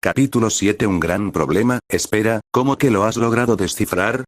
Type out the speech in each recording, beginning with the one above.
Capítulo 7. Un gran problema. Espera, ¿cómo que lo has logrado descifrar?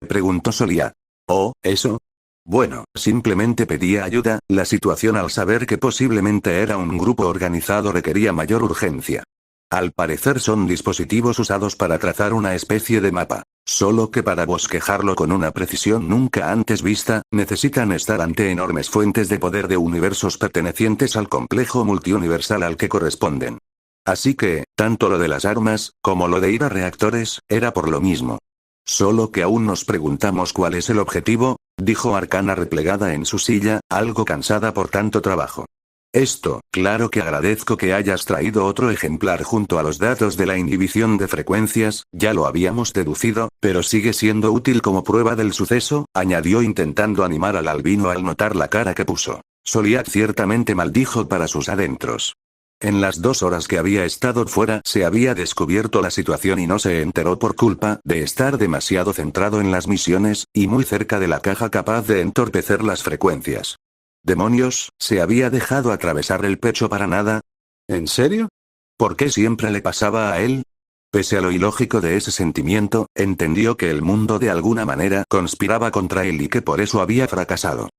Preguntó Soliad. Oh, ¿eso? Bueno, simplemente pedía ayuda. La situación al saber que posiblemente era un grupo organizado requería mayor urgencia. Al parecer son dispositivos usados para trazar una especie de mapa. Solo que para bosquejarlo con una precisión nunca antes vista, necesitan estar ante enormes fuentes de poder de universos pertenecientes al complejo multiuniversal al que corresponden. Así que, tanto lo de las armas, como lo de ir a reactores, era por lo mismo. Solo que aún nos preguntamos cuál es el objetivo, dijo Arcana replegada en su silla, algo cansada por tanto trabajo. Esto, claro que agradezco que hayas traído otro ejemplar junto a los datos de la inhibición de frecuencias, ya lo habíamos deducido, pero sigue siendo útil como prueba del suceso, añadió intentando animar al albino al notar la cara que puso. Soliad ciertamente maldijo para sus adentros. En las 2 horas que había estado fuera se había descubierto la situación y no se enteró por culpa de estar demasiado centrado en las misiones, y muy cerca de la caja capaz de entorpecer las frecuencias. ¿Demonios, se había dejado atravesar el pecho para nada? ¿En serio? ¿Por qué siempre le pasaba a él? Pese a lo ilógico de ese sentimiento, entendió que el mundo de alguna manera conspiraba contra él y que por eso había fracasado.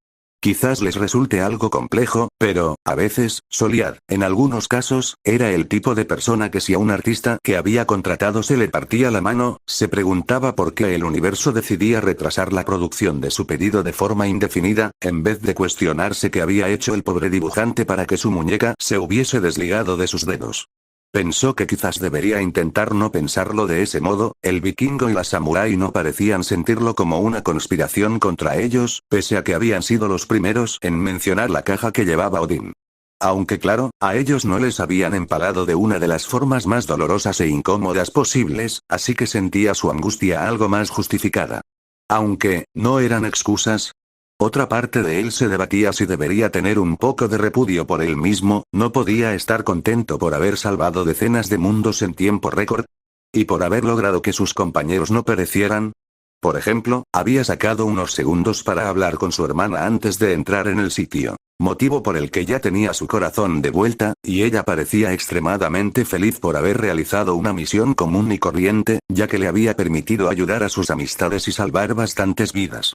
Quizás les resulte algo complejo, pero, a veces, Soliad, en algunos casos, era el tipo de persona que si a un artista que había contratado se le partía la mano, se preguntaba por qué el universo decidía retrasar la producción de su pedido de forma indefinida, en vez de cuestionarse qué había hecho el pobre dibujante para que su muñeca se hubiese desligado de sus dedos. Pensó que quizás debería intentar no pensarlo de ese modo. El vikingo y la samurái no parecían sentirlo como una conspiración contra ellos, pese a que habían sido los primeros en mencionar la caja que llevaba Odín. Aunque claro, a ellos no les habían empalado de una de las formas más dolorosas e incómodas posibles, así que sentía su angustia algo más justificada. Aunque, ¿no eran excusas? Otra parte de él se debatía si debería tener un poco de repudio por él mismo, no podía estar contento por haber salvado decenas de mundos en tiempo récord. ¿Y por haber logrado que sus compañeros no perecieran? Por ejemplo, había sacado unos segundos para hablar con su hermana antes de entrar en el sitio, motivo por el que ya tenía su corazón de vuelta, y ella parecía extremadamente feliz por haber realizado una misión común y corriente, ya que le había permitido ayudar a sus amistades y salvar bastantes vidas.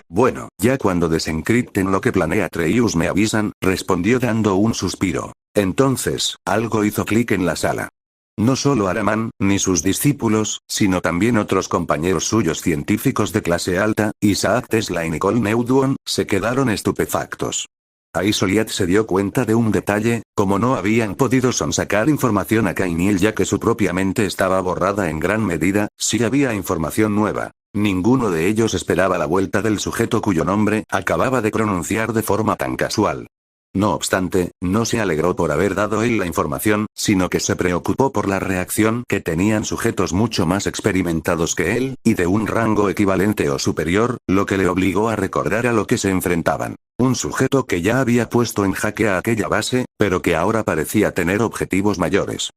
Bueno, ya cuando desencripten lo que planea Atreus me avisan, respondió dando un suspiro. Entonces, algo hizo clic en la sala. No solo Araman, ni sus discípulos, sino también otros compañeros suyos científicos de clase alta, Isaac Tesla y Nicole Neuduon, se quedaron estupefactos. Ahí Soliad se dio cuenta de un detalle, como no habían podido sonsacar información a Kainiel ya que su propia mente estaba borrada en gran medida, sí había información nueva. Ninguno de ellos esperaba la vuelta del sujeto cuyo nombre acababa de pronunciar de forma tan casual. No obstante, no se alegró por haber dado él la información, sino que se preocupó por la reacción que tenían sujetos mucho más experimentados que él, y de un rango equivalente o superior, lo que le obligó a recordar a lo que se enfrentaban. Un sujeto que ya había puesto en jaque a aquella base, pero que ahora parecía tener objetivos mayores.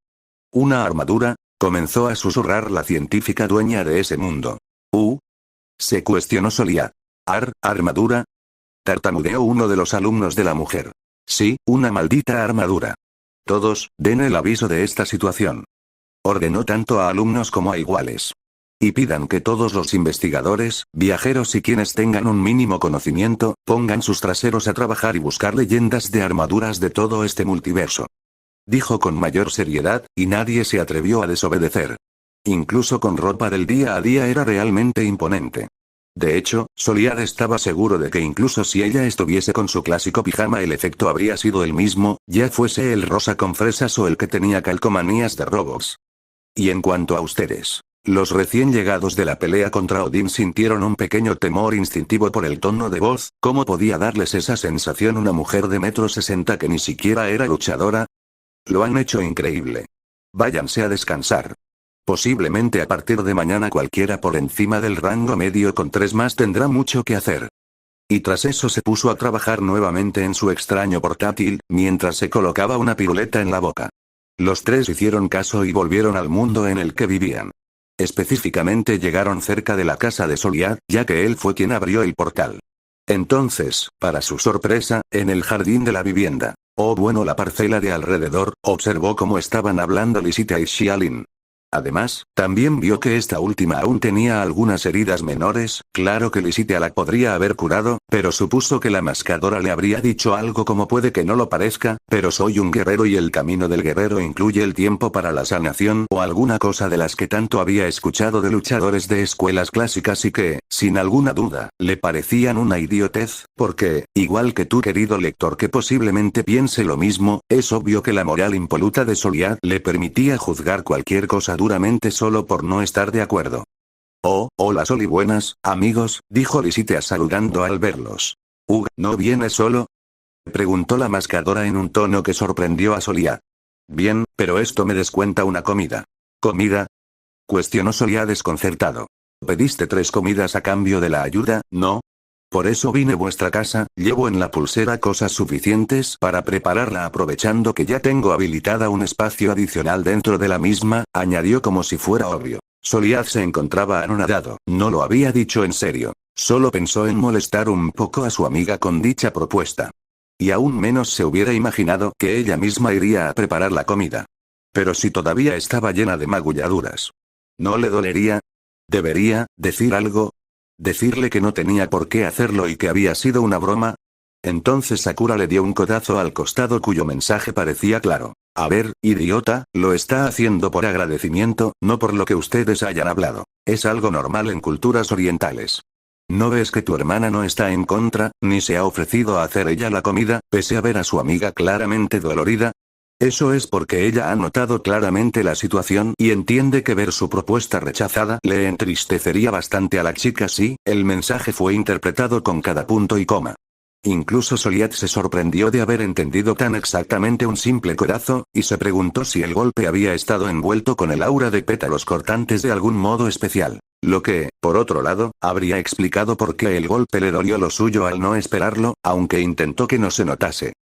¿Una armadura? Comenzó a susurrar la científica dueña de ese mundo. Se cuestionó Soliad. ¿Armadura? Tartamudeó uno de los alumnos de la mujer. Sí, una maldita armadura. Todos, den el aviso de esta situación. Ordenó tanto a alumnos como a iguales. Y pidan que todos los investigadores, viajeros y quienes tengan un mínimo conocimiento, pongan sus traseros a trabajar y buscar leyendas de armaduras de todo este multiverso. Dijo con mayor seriedad, y nadie se atrevió a desobedecer. Incluso con ropa del día a día era realmente imponente. De hecho, Soliad estaba seguro de que incluso si ella estuviese con su clásico pijama el efecto habría sido el mismo, ya fuese el rosa con fresas o el que tenía calcomanías de Roblox. Y en cuanto a ustedes, los recién llegados de la pelea contra Odín sintieron un pequeño temor instintivo por el tono de voz. ¿Cómo podía darles esa sensación una mujer de 1,60 m que ni siquiera era luchadora? Lo han hecho increíble. Váyanse a descansar. Posiblemente a partir de mañana cualquiera por encima del rango medio con 3 más tendrá mucho que hacer. Y tras eso se puso a trabajar nuevamente en su extraño portátil, mientras se colocaba una piruleta en la boca. Los 3 hicieron caso y volvieron al mundo en el que vivían. Específicamente llegaron cerca de la casa de Soliad, ya que él fue quien abrió el portal. Entonces, para su sorpresa, en el jardín de la vivienda, Oh bueno, la parcela de alrededor, observó cómo estaban hablando Lisita y Xiaolin. Además, también vio que esta última aún tenía algunas heridas menores. Claro que Lisita la podría haber curado, pero supuso que la mascadora le habría dicho algo como puede que no lo parezca, pero soy un guerrero y el camino del guerrero incluye el tiempo para la sanación o alguna cosa de las que tanto había escuchado de luchadores de escuelas clásicas y que, sin alguna duda, le parecían una idiotez, porque, igual que tú querido lector que posiblemente piense lo mismo, es obvio que la moral impoluta de Soliad le permitía juzgar cualquier cosa duramente solo por no estar de acuerdo. Oh, hola Sol y buenas, amigos, dijo Lisita saludando al verlos. ¿No vienes solo? Preguntó la mascadora en un tono que sorprendió a Soliad. Bien, pero esto me descuenta una comida. ¿Comida? Cuestionó Soliad desconcertado. Pediste 3 comidas a cambio de la ayuda, ¿no? Por eso vine a vuestra casa, llevo en la pulsera cosas suficientes para prepararla aprovechando que ya tengo habilitada un espacio adicional dentro de la misma, añadió como si fuera obvio. Soliad se encontraba anonadado, no lo había dicho en serio. Solo pensó en molestar un poco a su amiga con dicha propuesta. Y aún menos se hubiera imaginado que ella misma iría a preparar la comida. Pero si todavía estaba llena de magulladuras. ¿No le dolería? ¿Debería decir algo? ¿Decirle que no tenía por qué hacerlo y que había sido una broma? Entonces Sakura le dio un codazo al costado cuyo mensaje parecía claro. A ver, idiota, lo está haciendo por agradecimiento, no por lo que ustedes hayan hablado. Es algo normal en culturas orientales. ¿No ves que tu hermana no está en contra, ni se ha ofrecido a hacer ella la comida, pese a ver a su amiga claramente dolorida? Eso es porque ella ha notado claramente la situación y entiende que ver su propuesta rechazada le entristecería bastante a la chica si el mensaje fue interpretado con cada punto y coma. Incluso Soliad se sorprendió de haber entendido tan exactamente un simple codazo, y se preguntó si el golpe había estado envuelto con el aura de pétalos cortantes de algún modo especial. Lo que, por otro lado, habría explicado por qué el golpe le dolió lo suyo al no esperarlo, aunque intentó que no se notase.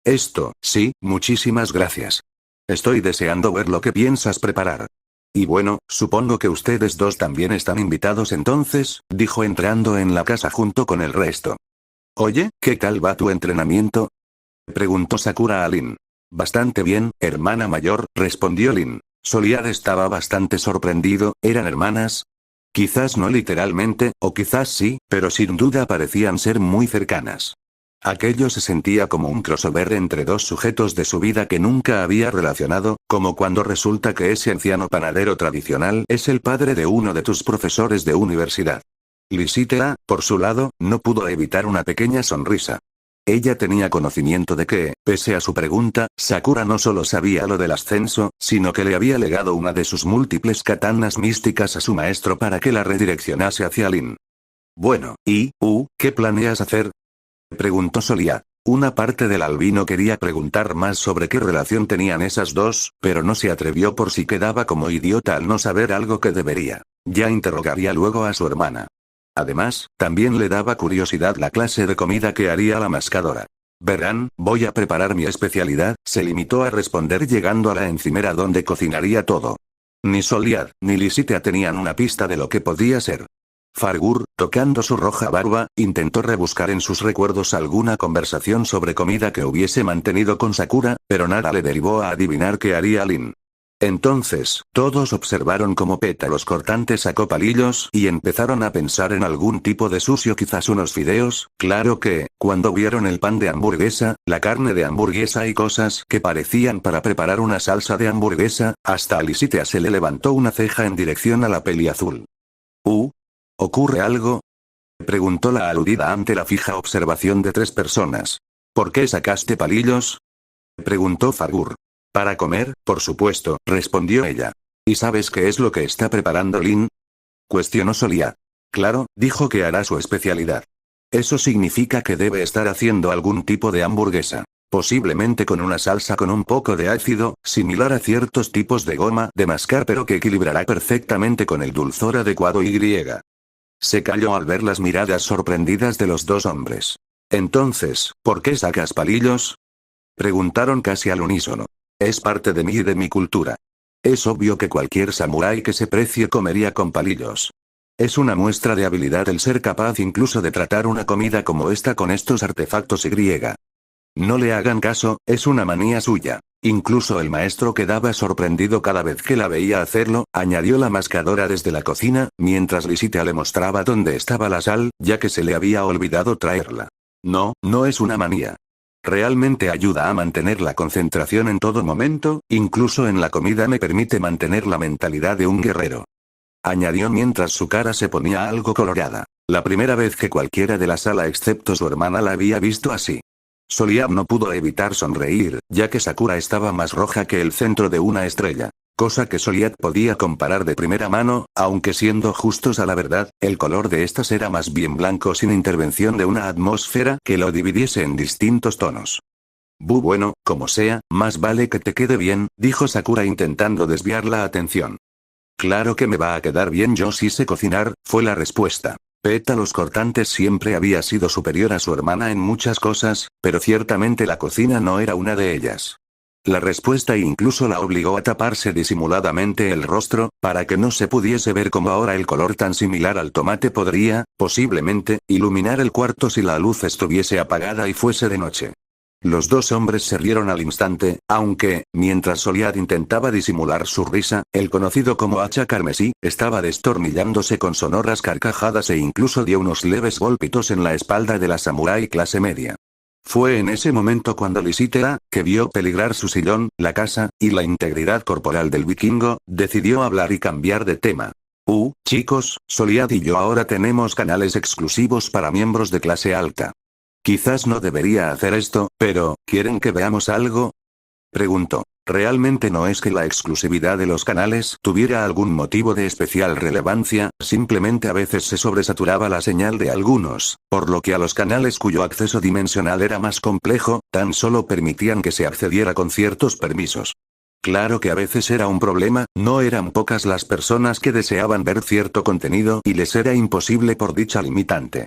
Esto, sí, muchísimas gracias. Estoy deseando ver lo que piensas preparar. Y bueno, supongo que ustedes dos también están invitados entonces, dijo entrando en la casa junto con el resto. Oye, ¿qué tal va tu entrenamiento? Preguntó Sakura a Lin. Bastante bien, hermana mayor, respondió Lin. Soliad estaba bastante sorprendido, ¿eran hermanas? Quizás no literalmente, o quizás sí, pero sin duda parecían ser muy cercanas. Aquello se sentía como un crossover entre dos sujetos de su vida que nunca había relacionado, como cuando resulta que ese anciano panadero tradicional es el padre de uno de tus profesores de universidad. Lisita, por su lado, no pudo evitar una pequeña sonrisa. Ella tenía conocimiento de que, pese a su pregunta, Sakura no solo sabía lo del ascenso, sino que le había legado una de sus múltiples katanas místicas a su maestro para que la redireccionase hacia Lin. Bueno, ¿qué planeas hacer? Preguntó Soliad. Una parte del albino quería preguntar más sobre qué relación tenían esas dos, pero no se atrevió por si quedaba como idiota al no saber algo que debería. Ya interrogaría luego a su hermana. Además, también le daba curiosidad la clase de comida que haría la mascadora. Verán, voy a preparar mi especialidad, se limitó a responder llegando a la encimera donde cocinaría todo. Ni Soliad, ni Lisita tenían una pista de lo que podía ser. Fargur, tocando su roja barba, intentó rebuscar en sus recuerdos alguna conversación sobre comida que hubiese mantenido con Sakura, pero nada le derivó a adivinar qué haría Lin. Entonces, todos observaron cómo Pétalos Cortantes sacó palillos y empezaron a pensar en algún tipo de sucio, quizás unos fideos. Claro que, cuando vieron el pan de hamburguesa, la carne de hamburguesa y cosas que parecían para preparar una salsa de hamburguesa, hasta a Lisita se le levantó una ceja en dirección a la peli azul. ¿Ocurre algo? Preguntó la aludida ante la fija observación de 3 personas. ¿Por qué sacaste palillos? Preguntó Fargur. Para comer, por supuesto, respondió ella. ¿Y sabes qué es lo que está preparando Lin? Cuestionó Soliad. Claro, dijo que hará su especialidad. Eso significa que debe estar haciendo algún tipo de hamburguesa. Posiblemente con una salsa con un poco de ácido, similar a ciertos tipos de goma de mascar pero que equilibrará perfectamente con el dulzor adecuado y. Se calló al ver las miradas sorprendidas de los dos hombres. Entonces, ¿por qué sacas palillos? Preguntaron casi al unísono. Es parte de mí y de mi cultura. Es obvio que cualquier samurái que se precie comería con palillos. Es una muestra de habilidad el ser capaz incluso de tratar una comida como esta con estos artefactos y. No le hagan caso, es una manía suya. Incluso el maestro quedaba sorprendido cada vez que la veía hacerlo, añadió la mascadora desde la cocina, mientras Lisitea le mostraba dónde estaba la sal, ya que se le había olvidado traerla. No, no es una manía. Realmente ayuda a mantener la concentración en todo momento, incluso en la comida me permite mantener la mentalidad de un guerrero. Añadió mientras su cara se ponía algo colorada. La primera vez que cualquiera de la sala excepto su hermana la había visto así. Solia no pudo evitar sonreír, ya que Sakura estaba más roja que el centro de una estrella. Cosa que Soliat podía comparar de primera mano, aunque siendo justos a la verdad, el color de estas era más bien blanco sin intervención de una atmósfera que lo dividiese en distintos tonos. Bueno, como sea, más vale que te quede bien, dijo Sakura intentando desviar la atención. Claro que me va a quedar bien, yo sí sé cocinar, fue la respuesta. Pétalos cortantes siempre había sido superior a su hermana en muchas cosas, pero ciertamente la cocina no era una de ellas. La respuesta incluso la obligó a taparse disimuladamente el rostro, para que no se pudiese ver cómo ahora el color tan similar al tomate podría, posiblemente, iluminar el cuarto si la luz estuviese apagada y fuese de noche. Los dos hombres se rieron al instante, aunque, mientras Soliad intentaba disimular su risa, el conocido como hacha carmesí, estaba destornillándose con sonoras carcajadas e incluso dio unos leves golpitos en la espalda de la samurái clase media. Fue en ese momento cuando Lisitea, que vio peligrar su sillón, la casa, y la integridad corporal del vikingo, decidió hablar y cambiar de tema. Chicos, Soliad y yo ahora tenemos canales exclusivos para miembros de clase alta. Quizás no debería hacer esto, pero, ¿quieren que veamos algo? Preguntó. Realmente no es que la exclusividad de los canales tuviera algún motivo de especial relevancia, simplemente a veces se sobresaturaba la señal de algunos, por lo que a los canales cuyo acceso dimensional era más complejo, tan solo permitían que se accediera con ciertos permisos. Claro que a veces era un problema, no eran pocas las personas que deseaban ver cierto contenido y les era imposible por dicha limitante.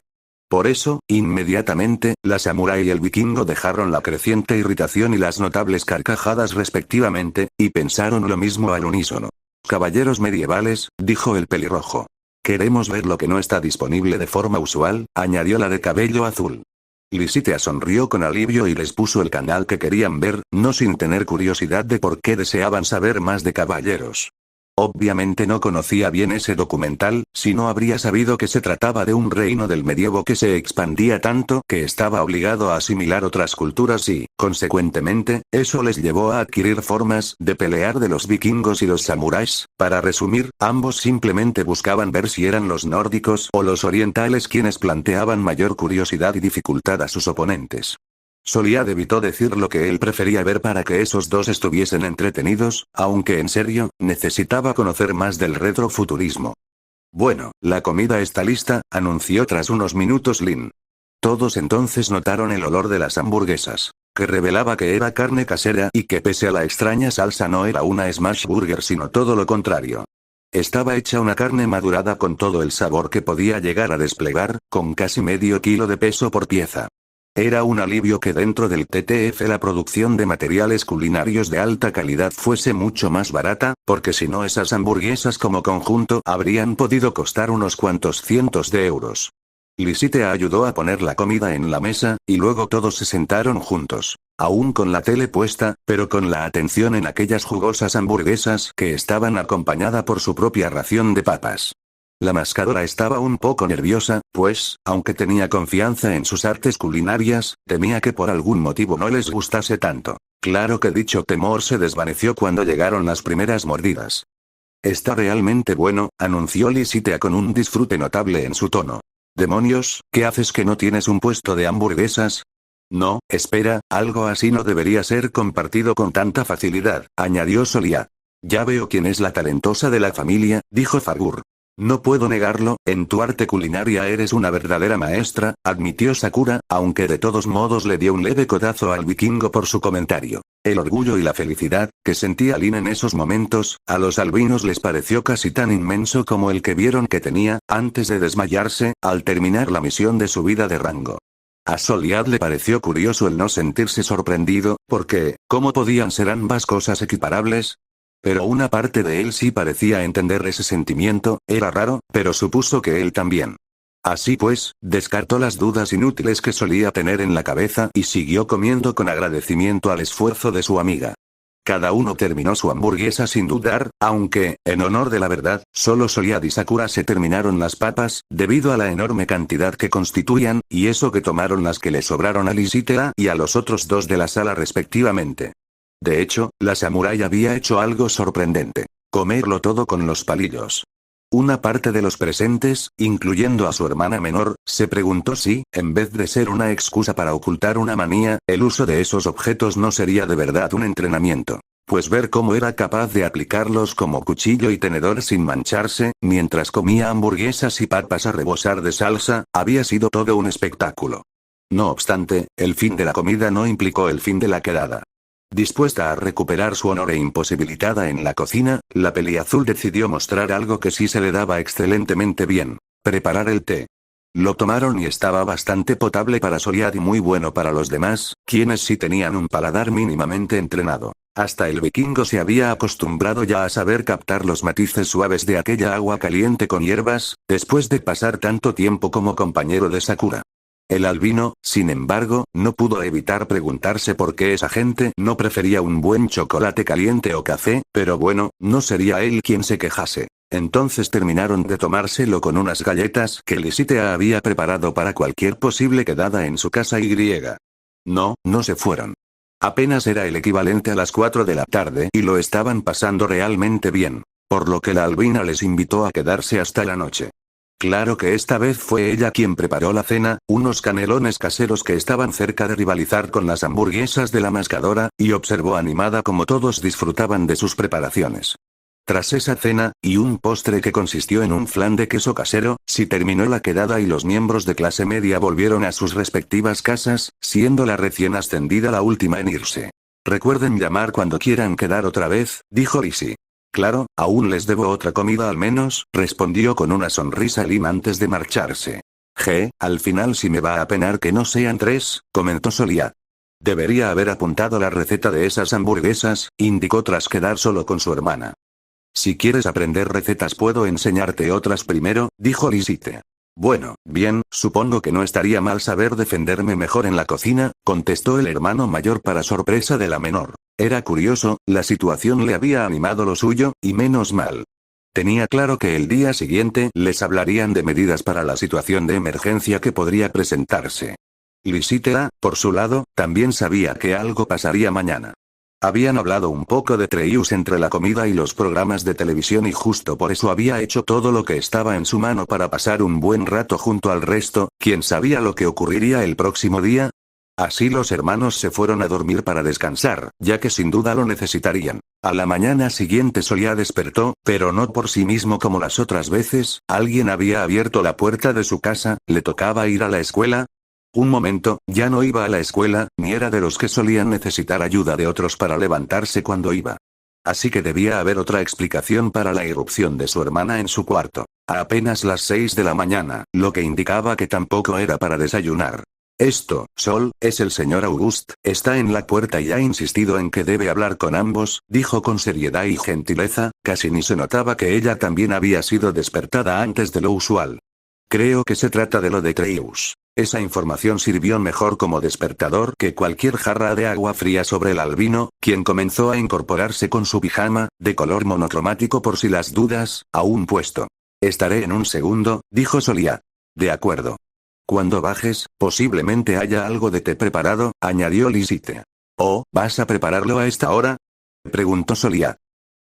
Por eso, inmediatamente, la samurái y el vikingo dejaron la creciente irritación y las notables carcajadas respectivamente, y pensaron lo mismo al unísono. Caballeros medievales, dijo el pelirrojo. Queremos ver lo que no está disponible de forma usual, añadió la de cabello azul. Lisitea sonrió con alivio y les puso el canal que querían ver, no sin tener curiosidad de por qué deseaban saber más de caballeros. Obviamente no conocía bien ese documental, si no habría sabido que se trataba de un reino del medievo que se expandía tanto que estaba obligado a asimilar otras culturas y, consecuentemente, eso les llevó a adquirir formas de pelear de los vikingos y los samuráis. Para resumir, ambos simplemente buscaban ver si eran los nórdicos o los orientales quienes planteaban mayor curiosidad y dificultad a sus oponentes. Soliad evitó decir lo que él prefería ver para que esos dos estuviesen entretenidos, aunque en serio, necesitaba conocer más del retrofuturismo. Bueno, la comida está lista, anunció tras unos minutos Lin. Todos entonces notaron el olor de las hamburguesas, que revelaba que era carne casera y que pese a la extraña salsa no era una smash burger sino todo lo contrario. Estaba hecha una carne madurada con todo el sabor que podía llegar a desplegar, con casi medio kilo de peso por pieza. Era un alivio que dentro del TTF la producción de materiales culinarios de alta calidad fuese mucho más barata, porque si no esas hamburguesas como conjunto habrían podido costar unos cuantos cientos de euros. Lisitea ayudó a poner la comida en la mesa, y luego todos se sentaron juntos. Aún con la tele puesta, pero con la atención en aquellas jugosas hamburguesas que estaban acompañada por su propia ración de papas. La mascadora estaba un poco nerviosa, pues, aunque tenía confianza en sus artes culinarias, temía que por algún motivo no les gustase tanto. Claro que dicho temor se desvaneció cuando llegaron las primeras mordidas. Está realmente bueno, anunció Lisitea con un disfrute notable en su tono. Demonios, ¿qué haces que no tienes un puesto de hamburguesas? No, espera, algo así no debería ser compartido con tanta facilidad, añadió Soliad. Ya veo quién es la talentosa de la familia, dijo Fagur. No puedo negarlo, en tu arte culinaria eres una verdadera maestra, admitió Sakura, aunque de todos modos le dio un leve codazo al vikingo por su comentario. El orgullo y la felicidad, que sentía Lin en esos momentos, a los albinos les pareció casi tan inmenso como el que vieron que tenía, antes de desmayarse, al terminar la misión de subida de rango. A Soliad le pareció curioso el no sentirse sorprendido, porque, ¿cómo podían ser ambas cosas equiparables? Pero una parte de él sí parecía entender ese sentimiento, era raro, pero supuso que él también. Así pues, descartó las dudas inútiles que solía tener en la cabeza y siguió comiendo con agradecimiento al esfuerzo de su amiga. Cada uno terminó su hamburguesa sin dudar, aunque, en honor de la verdad, solo Solia y Sakura se terminaron las papas, debido a la enorme cantidad que constituían, y eso que tomaron las que le sobraron a Lisitera y a los otros dos de la sala respectivamente. De hecho, la samurái había hecho algo sorprendente: comerlo todo con los palillos. Una parte de los presentes, incluyendo a su hermana menor, se preguntó si, en vez de ser una excusa para ocultar una manía, el uso de esos objetos no sería de verdad un entrenamiento. Pues ver cómo era capaz de aplicarlos como cuchillo y tenedor sin mancharse, mientras comía hamburguesas y papas a rebosar de salsa, había sido todo un espectáculo. No obstante, el fin de la comida no implicó el fin de la quedada. Dispuesta a recuperar su honor e imposibilitada en la cocina, la peliazul decidió mostrar algo que sí se le daba excelentemente bien: preparar el té. Lo tomaron y estaba bastante potable para Solia y muy bueno para los demás, quienes sí tenían un paladar mínimamente entrenado. Hasta el vikingo se había acostumbrado ya a saber captar los matices suaves de aquella agua caliente con hierbas, después de pasar tanto tiempo como compañero de Sakura. El albino, sin embargo, no pudo evitar preguntarse por qué esa gente no prefería un buen chocolate caliente o café, pero bueno, no sería él quien se quejase. Entonces terminaron de tomárselo con unas galletas que Lisitea había preparado para cualquier posible quedada en su casa y. No se fueron. Apenas era el equivalente a las 4 de la tarde y lo estaban pasando realmente bien, por lo que la albina les invitó a quedarse hasta la noche. Claro que esta vez fue ella quien preparó la cena, unos canelones caseros que estaban cerca de rivalizar con las hamburguesas de la mascadora, y observó animada cómo todos disfrutaban de sus preparaciones. Tras esa cena, y un postre que consistió en un flan de queso casero, se terminó la quedada y los miembros de clase media volvieron a sus respectivas casas, siendo la recién ascendida la última en irse. Recuerden llamar cuando quieran quedar otra vez, dijo Lizzie. Claro, aún les debo otra comida al menos, respondió con una sonrisa Lin antes de marcharse. Al final sí me va a penar que no sean 3, comentó Solia. Debería haber apuntado la receta de esas hamburguesas, indicó tras quedar solo con su hermana. Si quieres aprender recetas puedo enseñarte otras primero, dijo Lisite. Bueno, bien, supongo que no estaría mal saber defenderme mejor en la cocina, contestó el hermano mayor para sorpresa de la menor. Era curioso, la situación le había animado lo suyo, y menos mal. Tenía claro que el día siguiente les hablarían de medidas para la situación de emergencia que podría presentarse. Lisitea, por su lado, también sabía que algo pasaría mañana. Habían hablado un poco de Treus entre la comida y los programas de televisión y justo por eso había hecho todo lo que estaba en su mano para pasar un buen rato junto al resto. ¿Quién sabía lo que ocurriría el próximo día? Así los hermanos se fueron a dormir para descansar, ya que sin duda lo necesitarían. A la mañana siguiente Solia despertó, pero no por sí mismo como las otras veces. Alguien había abierto la puerta de su casa. ¿Le tocaba ir a la escuela? Un momento, ya no iba a la escuela, ni era de los que solían necesitar ayuda de otros para levantarse cuando iba. Así que debía haber otra explicación para la irrupción de su hermana en su cuarto. A apenas las 6 de la mañana, lo que indicaba que tampoco era para desayunar. Sol, es el señor August, está en la puerta y ha insistido en que debe hablar con ambos, dijo con seriedad y gentileza, casi ni se notaba que ella también había sido despertada antes de lo usual. Creo que se trata de lo de Treus. Esa información sirvió mejor como despertador que cualquier jarra de agua fría sobre el albino, quien comenzó a incorporarse con su pijama, de color monocromático por si las dudas, aún puesto. Estaré en un segundo, dijo Solia. De acuerdo. Cuando bajes, posiblemente haya algo de té preparado, añadió Lisite. Oh, ¿vas a prepararlo a esta hora? Preguntó Solia.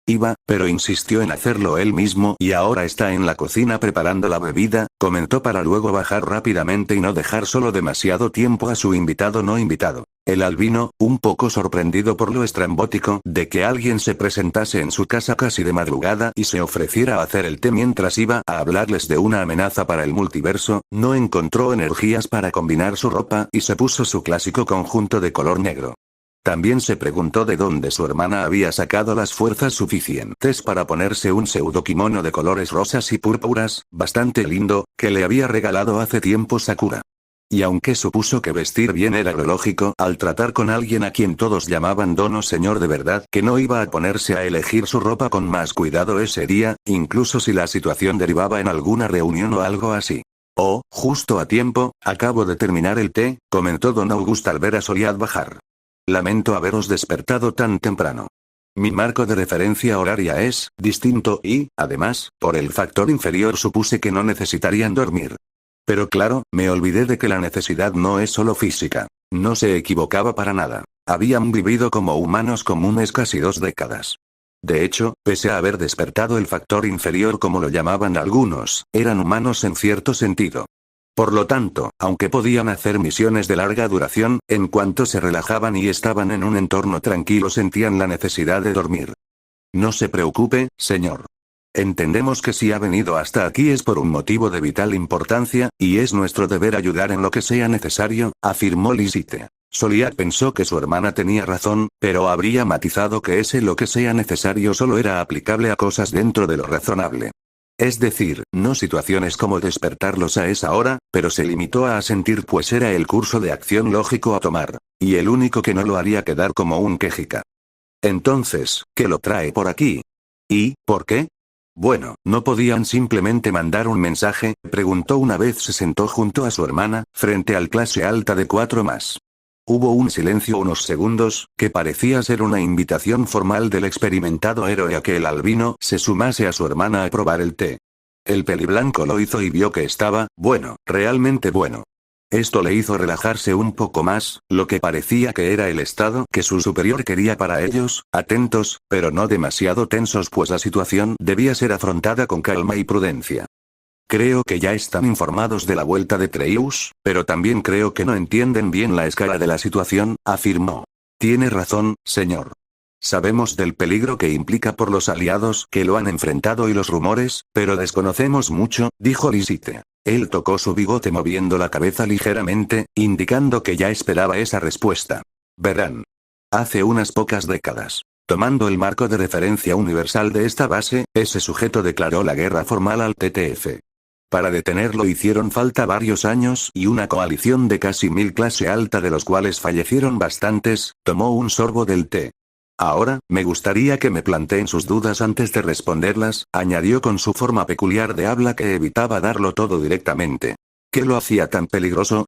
Iba, pero insistió en hacerlo él mismo y ahora está en la cocina preparando la bebida, comentó para luego bajar rápidamente y no dejar solo demasiado tiempo a su invitado no invitado. El albino, un poco sorprendido por lo estrambótico de que alguien se presentase en su casa casi de madrugada y se ofreciera a hacer el té mientras iba a hablarles de una amenaza para el multiverso, no encontró energías para combinar su ropa y se puso su clásico conjunto de color negro. También se preguntó de dónde su hermana había sacado las fuerzas suficientes para ponerse un pseudo kimono de colores rosas y púrpuras, bastante lindo, que le había regalado hace tiempo Sakura. Y aunque supuso que vestir bien era lo lógico, al tratar con alguien a quien todos llamaban Dono señor de verdad, que no iba a ponerse a elegir su ropa con más cuidado ese día, incluso si la situación derivaba en alguna reunión o algo así. Oh, justo a tiempo, acabo de terminar el té, comentó don Augusto al ver a Soliad bajar. Lamento haberos despertado tan temprano. Mi marco de referencia horaria es distinto y, además, por el factor inferior supuse que no necesitarían dormir. Pero claro, me olvidé de que la necesidad no es solo física. No se equivocaba para nada. Habían vivido como humanos comunes casi 2 décadas. De hecho, pese a haber despertado el factor inferior como lo llamaban algunos, eran humanos en cierto sentido. Por lo tanto, aunque podían hacer misiones de larga duración, en cuanto se relajaban y estaban en un entorno tranquilo sentían la necesidad de dormir. No se preocupe, señor. Entendemos que si ha venido hasta aquí es por un motivo de vital importancia, y es nuestro deber ayudar en lo que sea necesario, afirmó Lisite. Soliad pensó que su hermana tenía razón, pero habría matizado que ese lo que sea necesario solo era aplicable a cosas dentro de lo razonable. Es decir, no situaciones como despertarlos a esa hora, pero se limitó a asentir pues era el curso de acción lógico a tomar. Y el único que no lo haría quedar como un quejica. Entonces, ¿qué lo trae por aquí? ¿Y, por qué? Bueno, ¿no podían simplemente mandar un mensaje?, preguntó una vez se sentó junto a su hermana, frente al clase alta de 4 más. Hubo un silencio unos segundos, que parecía ser una invitación formal del experimentado héroe a que el albino se sumase a su hermana a probar el té. El peliblanco lo hizo y vio que estaba, bueno, realmente bueno. Esto le hizo relajarse un poco más, lo que parecía que era el estado que su superior quería para ellos, atentos, pero no demasiado tensos pues la situación debía ser afrontada con calma y prudencia. Creo que ya están informados de la vuelta de Treus, pero también creo que no entienden bien la escala de la situación, afirmó. Tiene razón, señor. Sabemos del peligro que implica por los aliados que lo han enfrentado y los rumores, pero desconocemos mucho, dijo Lisite. Él tocó su bigote moviendo la cabeza ligeramente, indicando que ya esperaba esa respuesta. Verán. Hace unas pocas décadas. Tomando el marco de referencia universal de esta base, ese sujeto declaró la guerra formal al TTF. Para detenerlo hicieron falta varios años y una coalición de casi 1000 clase alta de los cuales fallecieron bastantes, tomó un sorbo del té. Ahora, me gustaría que me planteen sus dudas antes de responderlas, añadió con su forma peculiar de habla que evitaba darlo todo directamente. ¿Qué lo hacía tan peligroso?,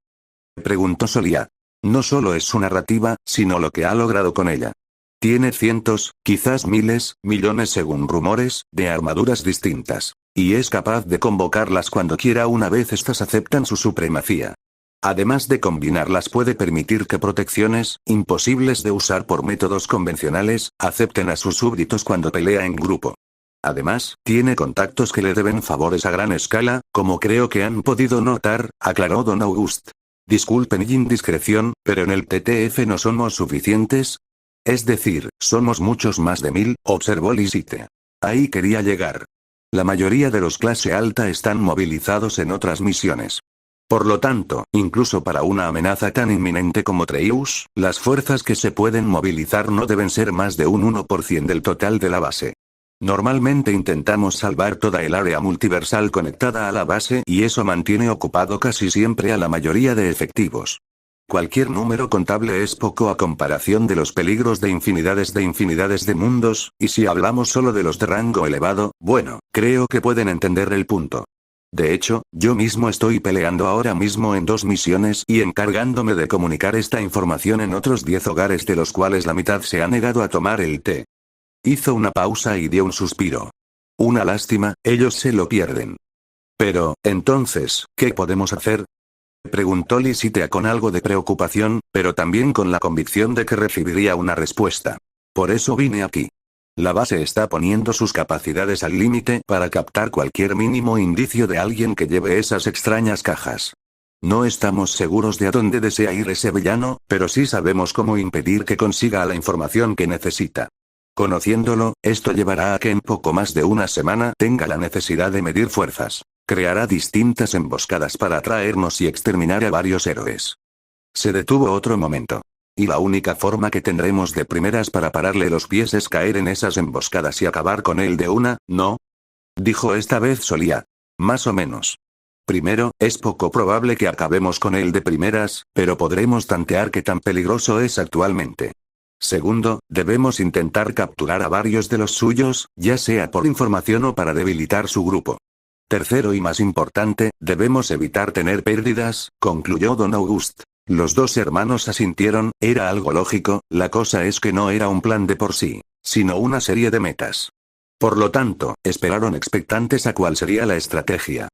preguntó Soliad. No solo es su narrativa, sino lo que ha logrado con ella. Tiene cientos, quizás miles, millones según rumores, de armaduras distintas. Y es capaz de convocarlas cuando quiera una vez estas aceptan su supremacía. Además de combinarlas puede permitir que protecciones, imposibles de usar por métodos convencionales, acepten a sus súbditos cuando pelea en grupo. Además, tiene contactos que le deben favores a gran escala, como creo que han podido notar, aclaró don Auguste. Disculpen mi indiscreción, pero en el TTF no somos suficientes. Es decir, somos muchos más de 1000, observó Lisite. Ahí quería llegar. La mayoría de los clase alta están movilizados en otras misiones. Por lo tanto, incluso para una amenaza tan inminente como Treus, las fuerzas que se pueden movilizar no deben ser más de un 1% del total de la base. Normalmente intentamos salvar toda el área multiversal conectada a la base y eso mantiene ocupado casi siempre a la mayoría de efectivos. Cualquier número contable es poco a comparación de los peligros de infinidades de mundos, y si hablamos solo de los de rango elevado, bueno, creo que pueden entender el punto. De hecho, yo mismo estoy peleando ahora mismo en 2 misiones y encargándome de comunicar esta información en otros 10 hogares de los cuales la mitad se ha negado a tomar el té. Hizo una pausa y dio un suspiro. Una lástima, ellos se lo pierden. Pero, entonces, ¿qué podemos hacer?, preguntó Lisite con algo de preocupación, pero también con la convicción de que recibiría una respuesta. Por eso vine aquí. La base está poniendo sus capacidades al límite para captar cualquier mínimo indicio de alguien que lleve esas extrañas cajas. No estamos seguros de a dónde desea ir ese villano, pero sí sabemos cómo impedir que consiga la información que necesita. Conociéndolo, esto llevará a que en poco más de una semana tenga la necesidad de medir fuerzas. Creará distintas emboscadas para atraernos y exterminar a varios héroes. Se detuvo otro momento. Y la única forma que tendremos de primeras para pararle los pies es caer en esas emboscadas y acabar con él de una, ¿no?, dijo esta vez Soliad. Más o menos. Primero, es poco probable que acabemos con él de primeras, pero podremos tantear qué tan peligroso es actualmente. Segundo, debemos intentar capturar a varios de los suyos, ya sea por información o para debilitar su grupo. Tercero y más importante, debemos evitar tener pérdidas, concluyó don August. Los dos hermanos asintieron, era algo lógico, la cosa es que no era un plan de por sí, sino una serie de metas. Por lo tanto, esperaron expectantes a cuál sería la estrategia.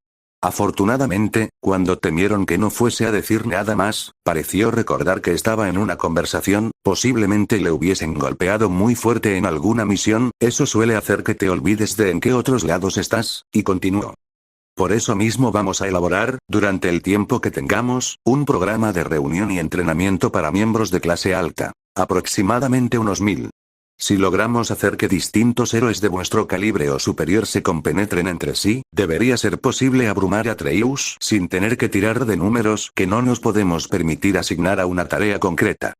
Afortunadamente, cuando temieron que no fuese a decir nada más, pareció recordar que estaba en una conversación, posiblemente le hubiesen golpeado muy fuerte en alguna misión, eso suele hacer que te olvides de en qué otros lados estás, y continuó. Por eso mismo vamos a elaborar, durante el tiempo que tengamos, un programa de reunión y entrenamiento para miembros de clase alta. Aproximadamente unos 1000. Si logramos hacer que distintos héroes de vuestro calibre o superior se compenetren entre sí, debería ser posible abrumar a Atreus sin tener que tirar de números que no nos podemos permitir asignar a una tarea concreta.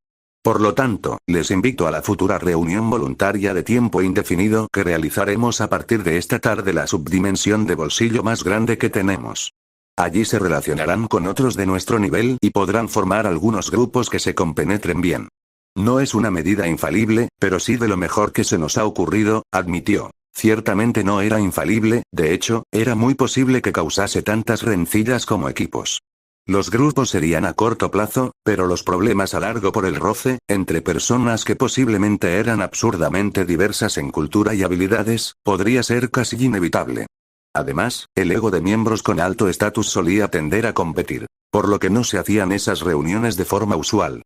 Por lo tanto, les invito a la futura reunión voluntaria de tiempo indefinido que realizaremos a partir de esta tarde la subdimensión de bolsillo más grande que tenemos. Allí se relacionarán con otros de nuestro nivel y podrán formar algunos grupos que se compenetren bien. No es una medida infalible, pero sí de lo mejor que se nos ha ocurrido, admitió. Ciertamente no era infalible, de hecho, era muy posible que causase tantas rencillas como equipos. Los grupos serían a corto plazo, pero los problemas a largo por el roce, entre personas que posiblemente eran absurdamente diversas en cultura y habilidades, podría ser casi inevitable. Además, el ego de miembros con alto estatus solía tender a competir, por lo que no se hacían esas reuniones de forma usual.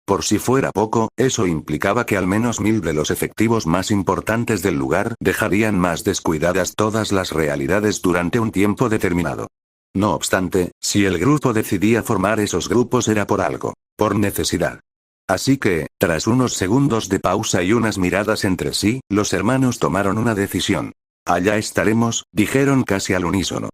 Por si fuera poco, eso implicaba que al menos 1000 de los efectivos más importantes del lugar dejarían más descuidadas todas las realidades durante un tiempo determinado. No obstante, si el grupo decidía formar esos grupos era por algo, por necesidad. Así que, tras unos segundos de pausa y unas miradas entre sí, los hermanos tomaron una decisión. Allá estaremos, dijeron casi al unísono.